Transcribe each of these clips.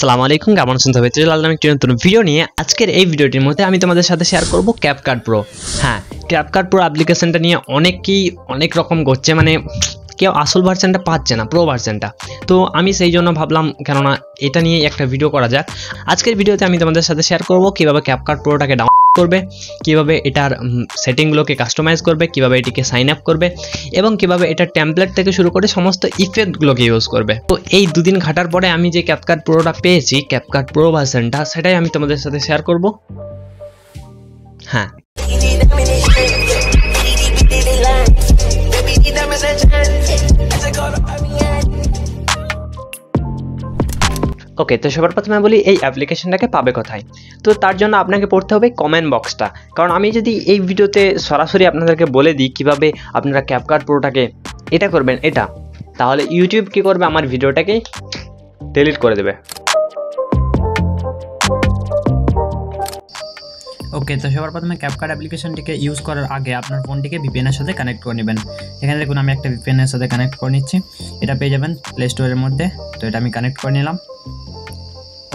আসসালামু আলাইকুম, কেমন আছেন সবাই? লাল নামে একটি নতুন ভিডিও নিয়ে আজকের এই ভিডিওটির মধ্যে আমি তোমাদের সাথে শেয়ার করব ক্যাপকাট প্রো। হ্যাঁ, ক্যাপকাট প্রো অ্যাপ্লিকেশনটা নিয়ে অনেকেই অনেক রকম করছে, মানে কেউ আসল ভার্সনটা পাচ্ছে না, প্রো ভার্সনটা। তো আমি সেই জন্য ভাবলাম কেননা এটা নিয়ে একটা ভিডিও করা যাক। আজকের ভিডিওতে আমি তোমাদের সাথে শেয়ার করব কীভাবে ক্যাপকাট প্রোটাকে ডাউনলোড করবে, কিভাবে এটার সেটিংগুলোকে কাস্টমাইজ করবে, কিভাবে এটিকে সাইন আপ করবে এবং কিভাবে এটার টেমপ্লেট থেকে শুরু করে সমস্ত ইফেক্টগুলোকে ইউজ করবে। তো এই দুদিন ঘাটার পরে আমি যে ক্যাপকাট প্রোটা পেয়েছি, ক্যাপকাট প্রো ভার্সনটা, সেটাই আমি তোমাদের সাথে শেয়ার করব। হ্যাঁ, ওকে, তো সবার প্রথমে বলি এই অ্যাপ্লিকেশনটাকে পাবে কোথায়। তো তার জন্য আপনাকে পড়তে হবে কমেন্ট বক্সটা, কারণ আমি যদি এই ভিডিওতে সরাসরি আপনাদেরকে বলে দিই কিভাবে আপনারা ক্যাপকাট প্রোটাকে এটা করবেন, এটা, তাহলে ইউটিউব কী করবে, আমার ভিডিওটাকে ডিলিট করে দেবে। ওকে, তো সবার প্রথমে ক্যাপকাট অ্যাপ্লিকেশনটিকে ইউজ করার আগে আপনার ফোনটিকে ভিপিএনের সাথে কানেক্ট করে নেবেন। এখানে দেখুন আমি একটা ভিপিএনের সাথে কানেক্ট করে নিচ্ছি, এটা পেয়ে যাবেন প্লে স্টোরের মধ্যে। তো এটা আমি কানেক্ট করে নিলাম।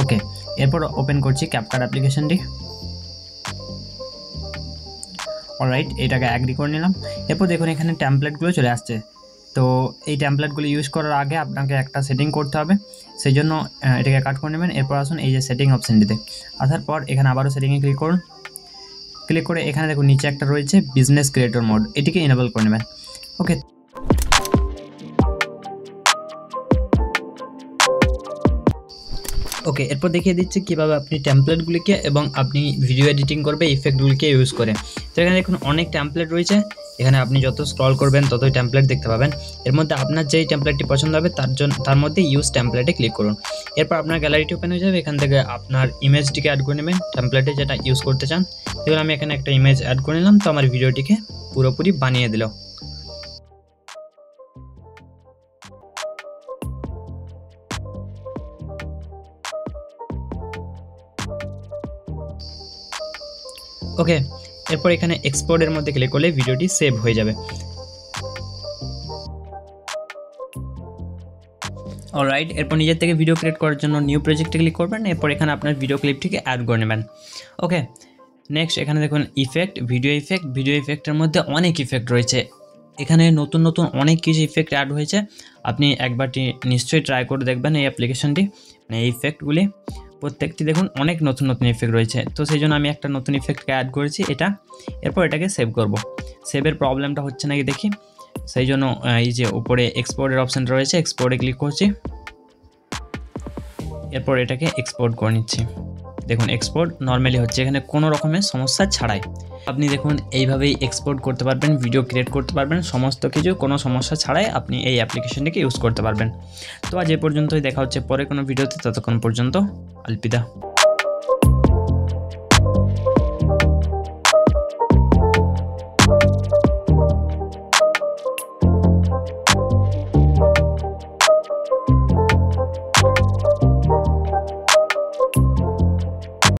ওকে, এরপর ওপেন করছি ক্যাপকাট অ্যাপ্লিকেশনটি। অলরাইট, এটাকে অ্যাগ্রি করে নিলাম। এরপর দেখুন এখানে টেমপ্লেটগুলো চলে আসছে। তো এই টেমপ্লেটগুলো ইউজ করার আগে আপনাকে একটা সেটিং করতে হবে, সেই জন্য এটাকে কাট করে নেবেন। এরপর আসুন এই যে সেটিং অপশানটিতে, আসার পর এখানে আবারও সেটিংয়ে ক্লিক করুন। ক্লিক করে এখানে দেখুন নিচে একটা রয়েছে বিজনেস ক্রিয়েটর মোড, এটিকে এনেবল করে নেবেন। ওকে, ওকে, এরপর দেখিয়ে দিচ্ছি কীভাবে আপনি টেমপ্লেটগুলিকে এবং আপনি ভিডিও এডিটিং করবে ইফেক্টগুলিকে ইউজ করে। তো এখানে দেখুন অনেক টেমপ্লেট রয়েছে, এখানে আপনি যত স্ক্রল করবেন ততই টেমপ্লেট দেখতে পাবেন। এর মধ্যে আপনার যেই টেমপ্লেটটি পছন্দ হবে তার মধ্যে ইউজ টেমপ্লেটে ক্লিক করুন। এরপর আপনার গ্যালারিটি ওপেন হয়ে যাবে, এখান থেকে আপনার ইমেজটিকে অ্যাড করে নেবেন টেমপ্লেটে যেটা ইউজ করতে চান। এবার আমি এখানে একটা ইমেজ অ্যাড করে নিলাম, তো আমার ভিডিওটিকে পুরোপুরি বানিয়ে দিল। ওকে, এরপর এখানে এক্সপোর্টের মধ্যে ক্লিক করলে ভিডিওটি সেভ হয়ে যাবে। অলরাইট, এরপর নিজের থেকে ভিডিও ক্রিয়েট করার জন্য নিউ প্রজেক্টে ক্লিক করবেন। এরপর এখানে আপনার ভিডিও ক্লিপটিকে অ্যাড করে নেবেন। ওকে, নেক্সট এখানে দেখুন ইফেক্ট, ভিডিও ইফেক্টের মধ্যে অনেক ইফেক্ট রয়েছে। এখানে নতুন নতুন অনেক কিছু ইফেক্ট অ্যাড হয়েছে, আপনি একবারটি নিশ্চয়ই ট্রাই করে দেখবেন এই অ্যাপ্লিকেশনটি, মানে এই ইফেক্টগুলি প্রত্যেকটি দেখুন অনেক নতুন নতুন ইফেক্ট রয়েছে। তো সেই জন্য আমি একটা নতুন ইফেক্টকে অ্যাড করেছি এটা। এরপর এটাকে সেভ করব। সেভের প্রবলেমটা হচ্ছে নাকি দেখি, সেই জন্য এই যে উপরে এক্সপোর্টের অপশান রয়েছে, এক্সপোর্টে ক্লিক করছি। এরপর এটাকে এক্সপোর্ট করে নিচ্ছি। দেখুন এক্সপোর্ট নর্মালি হচ্ছে, এখানে কোনো রকমের সমস্যা ছাড়াই আপনি দেখুন এইভাবেই এক্সপোর্ট করতে পারবেন, ভিডিও ক্রিয়েট করতে পারবেন, সমস্ত কিছু কোনো সমস্যা ছাড়াই আপনি এই অ্যাপ্লিকেশনটিকে ইউজ করতে পারবেন। তো আজ এ পর্যন্তই, দেখা হচ্ছে পরে কোনো ভিডিওতে, ততক্ষণ পর্যন্ত আলবিদা।